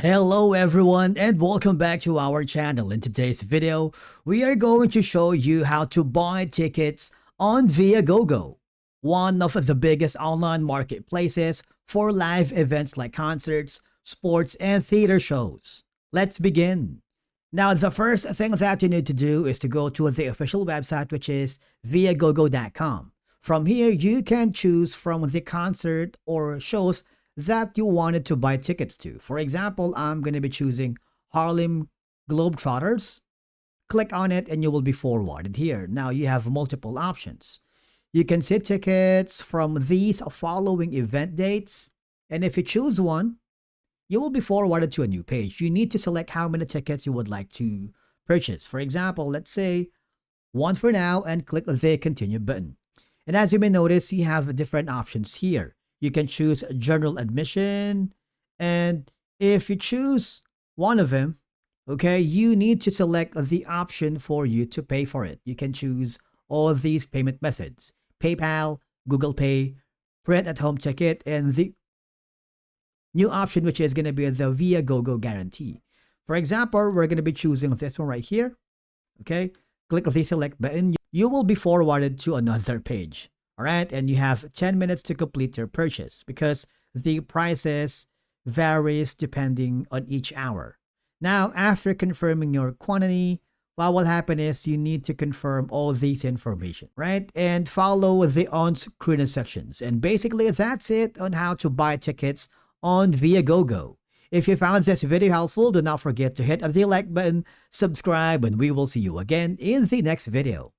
Hello everyone and welcome back to our channel. In today's video, we are going to show you how to buy tickets on Viagogo, one of the biggest online marketplaces for live events like concerts, sports, and theater shows. Let's begin. Now, the first thing that you need to do is to go to the official website, which is viagogo.com. From here, you can choose from the concert or shows that you wanted to buy tickets to. For example, I'm going to be choosing Harlem Globetrotters. Click on it and you will be forwarded here. Now you have multiple options. You can see tickets from these following event dates. And if you choose one, you will be forwarded to a new page. You need to select how many tickets you would like to purchase. For example, let's say one for now and click the continue button. And as you may notice, you have different options here. You can choose general admission. And if you choose one of them, okay, you need to select the option for you to pay for it. You can choose all of these payment methods: PayPal, Google Pay, print at home ticket, and the new option, which is going to be the Viagogo guarantee. For example, we're going to be choosing this one right here. Okay, click the select button. You will be forwarded to another page. All right, and you have 10 minutes to complete your purchase because the prices varies depending on each hour. Now, after confirming your quantity, what will happen is you need to confirm all these information, right? And follow the on-screen instructions. And basically, that's it on how to buy tickets on Viagogo. If you found this video helpful, do not forget to hit the like button, subscribe, and we will see you again in the next video.